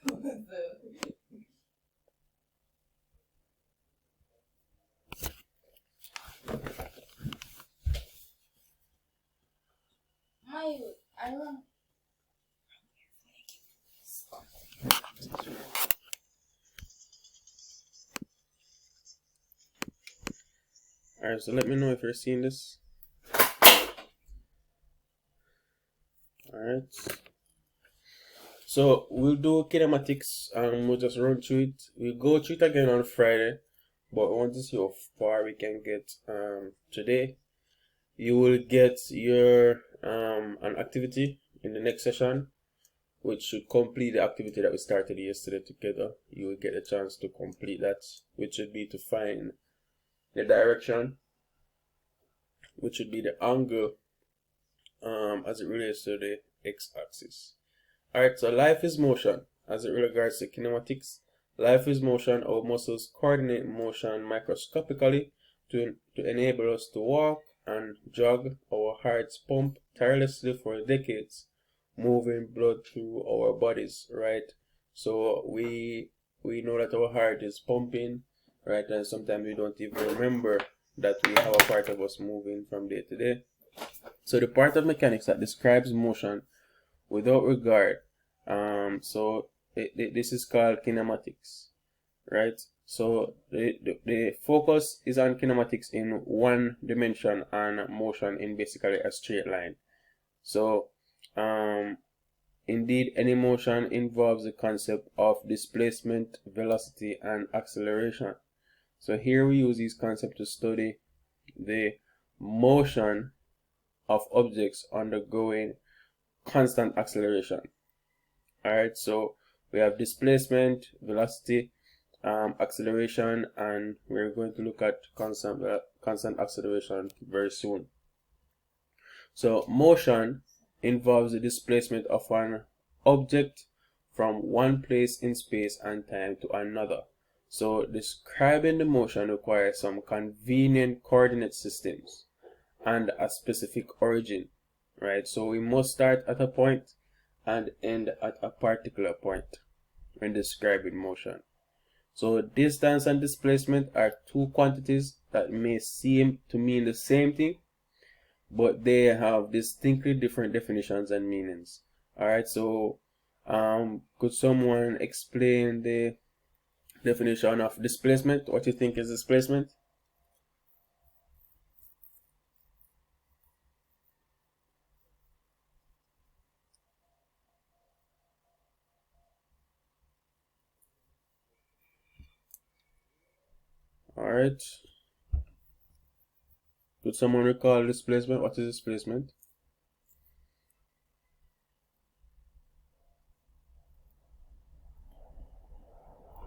I don't. Alright, so let me know if you're seeing this. Alright. So we'll do kinematics and we'll just run through it. We'll go through it again on Friday, but I want to see how far we can get today. You will get your an activity in the next session, which should complete the activity that we started yesterday together. You will get a chance to complete that, which should be to find the direction, which should be the angle as it relates to the x-axis. Alright, so life is motion. As it regards to kinematics, life is motion. Our muscles coordinate motion microscopically to enable us to walk and jog. Our hearts pump tirelessly for decades, moving blood through our bodies, right? So we know that our heart is pumping, right? And sometimes we don't even remember that we have a part of us moving from day to day. So the part of mechanics that describes motion without regard, this is called kinematics, right? So the focus is on kinematics in one dimension and motion in basically a straight line. So indeed, any motion involves the concept of displacement, velocity, and acceleration. So here we use these concepts to study the motion of objects undergoing constant acceleration. Alright, so we have displacement, velocity, acceleration, and we're going to look at constant acceleration very soon. So motion involves the displacement of an object from one place in space and time to another. So describing the motion requires some convenient coordinate systems and a specific origin, right? So we must start at a point and end at a particular point when describing motion. So distance and displacement are two quantities that may seem to mean the same thing, but they have distinctly different definitions and meanings. Alright, so could someone explain the definition of displacement? What you think is displacement? Alright. Could someone recall displacement? What is displacement?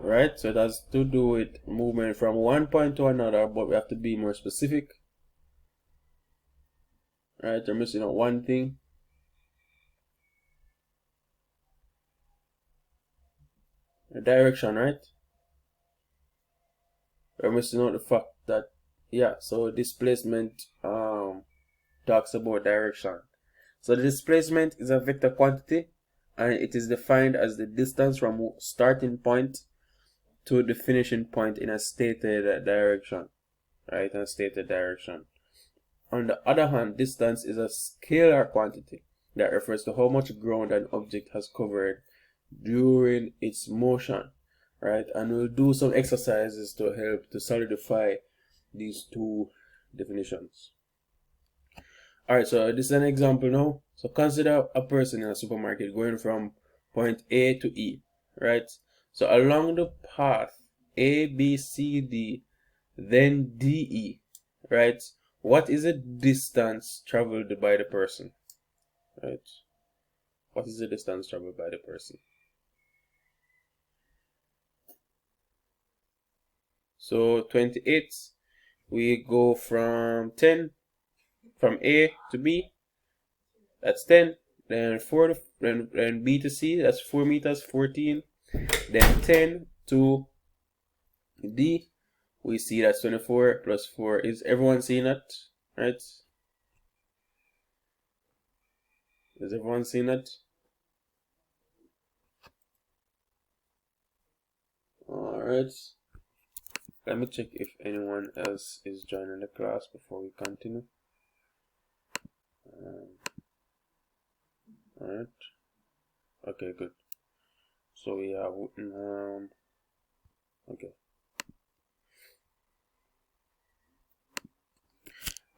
Right, so it has to do with movement from one point to another, but we have to be more specific. Right, you're missing out one thing. The direction, right? We're missing out the fact that, yeah, so displacement talks about direction. So the displacement is a vector quantity, and it is defined as the distance from starting point to the finishing point in a stated direction, right? In a stated direction. On the other hand, distance is a scalar quantity that refers to how much ground an object has covered during its motion, right? And we'll do some exercises to help to solidify these two definitions. Alright, so this is an example now. So consider a person in a supermarket going from point A to E, right? So along the path A, B, C, D, then D, E, right? What is the distance traveled by the person, right? What is the distance traveled by the person? So 28, we go from 10, from A to B, that's 10, then 4 to, then B to C, that's 4 meters, 14, then 10 to D, we see that's 24 plus 4. Is everyone seeing that, right? Is everyone seeing that? Alright, let me check if anyone else is joining the class before we continue. Alright, okay, good. So we have okay.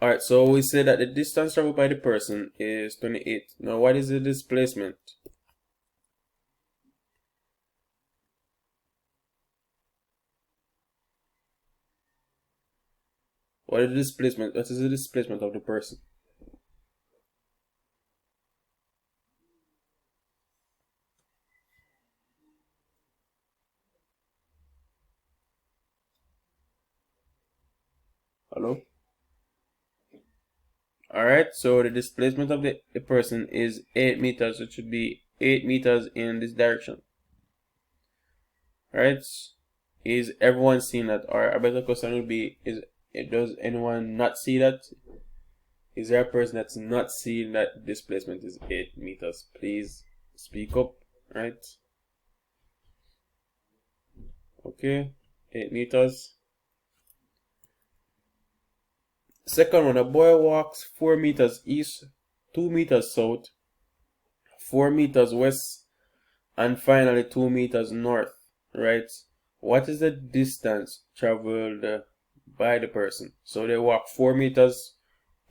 Alright, so we say that the distance traveled by the person is 28. Now what is the displacement? What is the displacement? What is the displacement of the person? Hello? Alright, so the displacement of the person is 8 meters. It should be 8 meters in this direction. Alright, is everyone seeing that? Or a better question would be, does anyone not see that? Is there a person that's not seeing that displacement is 8 meters? Please speak up, right? Okay, 8 meters. Second one, a boy walks 4 meters east, 2 meters south, 4 meters west, and finally 2 meters north, right? What is the distance traveled by the person? So they walk 4 meters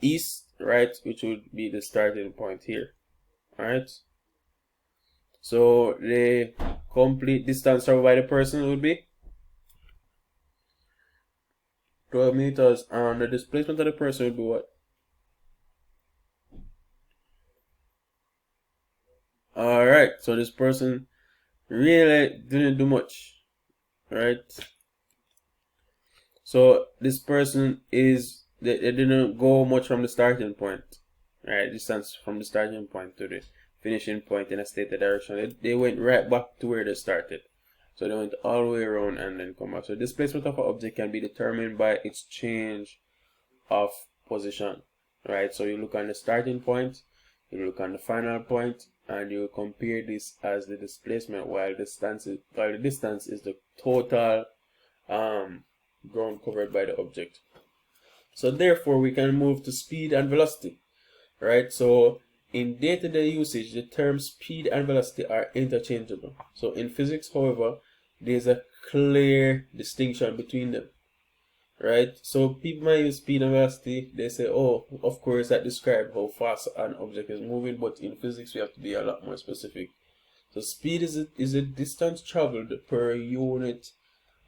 east, right, which would be the starting point here. Alright, so the complete distance traveled by the person would be 12 meters, and the displacement of the person would be what? Alright, so this person really didn't do much, right? So this person is, they didn't go much from the starting point, right? Distance from the starting point to the finishing point in a stated direction. They went right back to where they started. So they went all the way around and then come back. So displacement of an object can be determined by its change of position, right? So you look on the starting point, you look on the final point, and you compare this as the displacement, while the distance is the total ground covered by the object. So therefore we can move to speed and velocity, right? So in day-to-day usage, the terms speed and velocity are interchangeable. So in physics, however, there's a clear distinction between them, right? So people might use speed and velocity. They say, oh, of course, that describes how fast an object is moving, but in physics, we have to be a lot more specific. So speed is a distance traveled per unit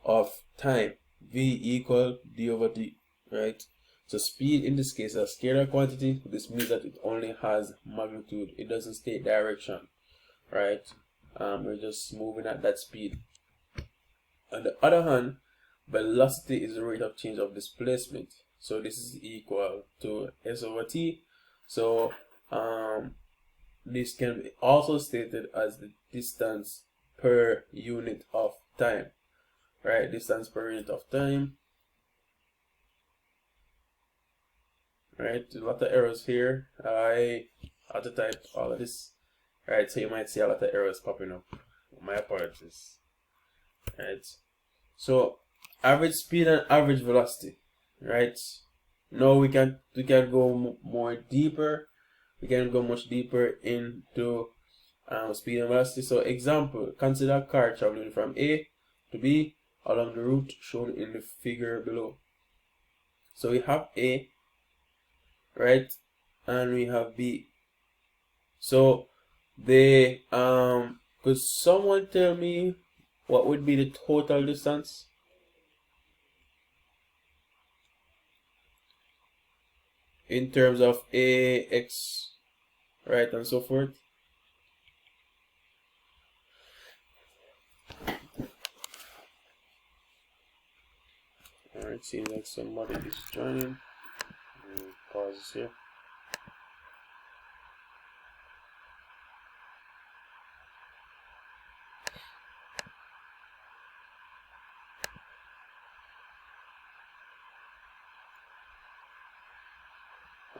of time. V equal d over d, right? So speed in this case is a scalar quantity. This means that it only has magnitude. It doesn't state direction, right? We're just moving at that speed. On the other hand, velocity is the rate of change of displacement. So this is equal to s over t. So this can be also stated as the distance per unit of time, right? Distance per unit of time. Right, a lot of errors here. I have to type all of this. Right, so you might see a lot of errors popping up. My apologies. Right, so average speed and average velocity. Right, now we can go more deeper. We can go much deeper into speed and velocity. So example, consider a car traveling from A to B along the route shown in the figure below. So we have A, right, and we have B. So they could someone tell me what would be the total distance in terms of A, X, right, and so forth? Alright, seems like somebody is joining. Pause this here.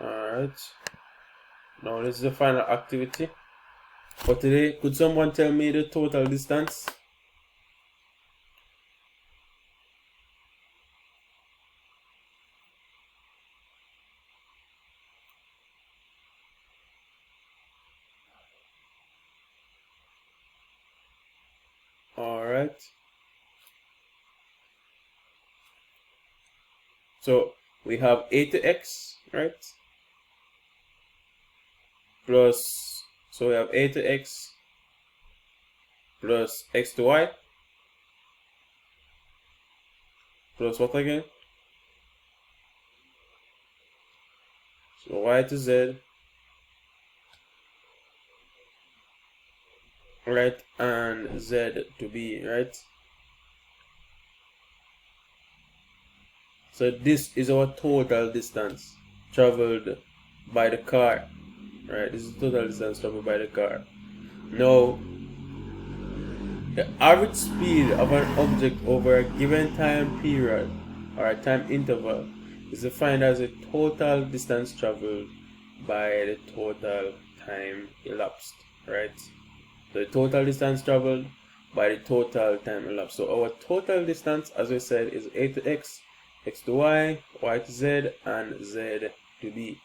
Alright, now this is the final activity for today. Could someone tell me the total distance? Alright. So we have a to x, right? Plus, so we have a to x plus x to y plus what again? So y to z, right? And z to b, right? So this is our total distance traveled by the car, right? This is the total distance traveled by the car. Now, the average speed of an object over a given time period or a time interval is defined as the total distance traveled by the total time elapsed, right? So the total distance traveled by the total time elapsed. So our total distance, as we said, is a to x, x to y, y to z, and z to b,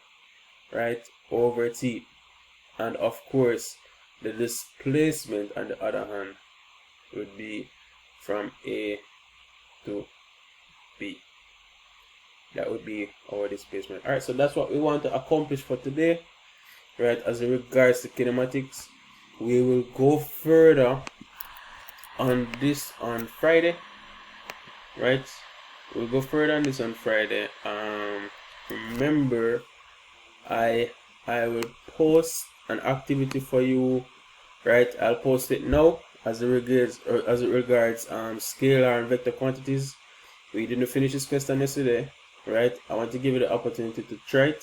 right, over t. And of course, the displacement on the other hand would be from A to B. That would be our displacement. Alright, so that's what we want to accomplish for today. Right, as in regards to kinematics, we will go further on this on Friday. Right, we'll go further on this on Friday. Remember, I will post an activity for you. Right, I'll post it now as it regards scalar and vector quantities. We didn't finish this question yesterday, right? I want to give you the opportunity to try it,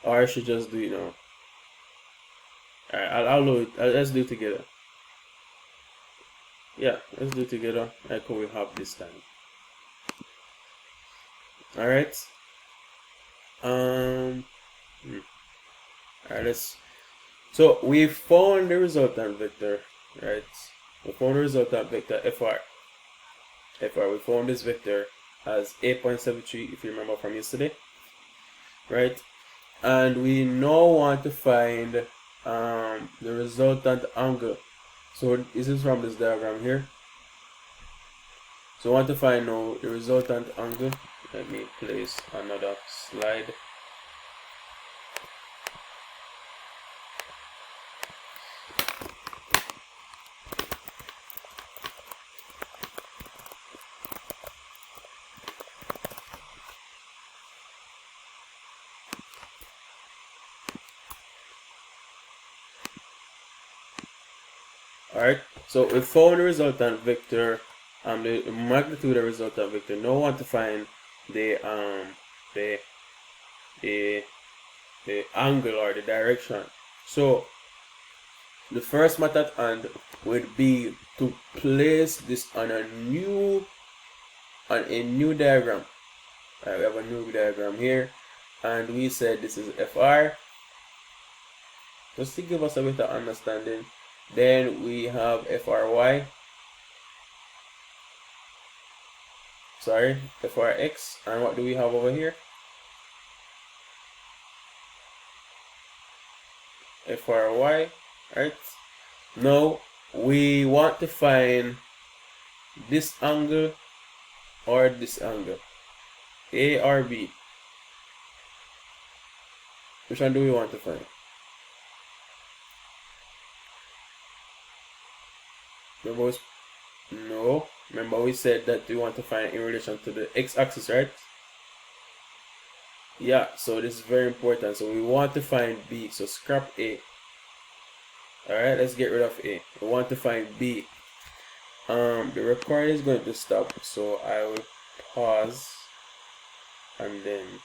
or I should just do it now. Alright, I'll do it. Let's do it together. Yeah, let's do it together like we have this time. Alright. Alright, so we found the resultant vector, right? We found the resultant vector FR. We found this vector as 8.73 if you remember from yesterday, right? And we now want to find the resultant angle. So this is from this diagram here. So I want to find now the resultant angle. Let me place another slide. Alright, so we found the resultant vector, the magnitude of the resultant vector. Now we want to find the angle or the direction. So the first matter at hand would be to place this on a new diagram. We have a new diagram here, and we said this is FR. Just to give us a better understanding. Then we have FRY. Sorry, FRX. And what do we have over here? FRY. Right? Now we want to find this angle or this angle. A or B. Which one do we want to find? Remember we said that we want to find in relation to the x-axis, right? Yeah, so this is very important. So we want to find B, so scrap A. Alright, let's get rid of A. We want to find B. The recording is going to stop, so I will pause and then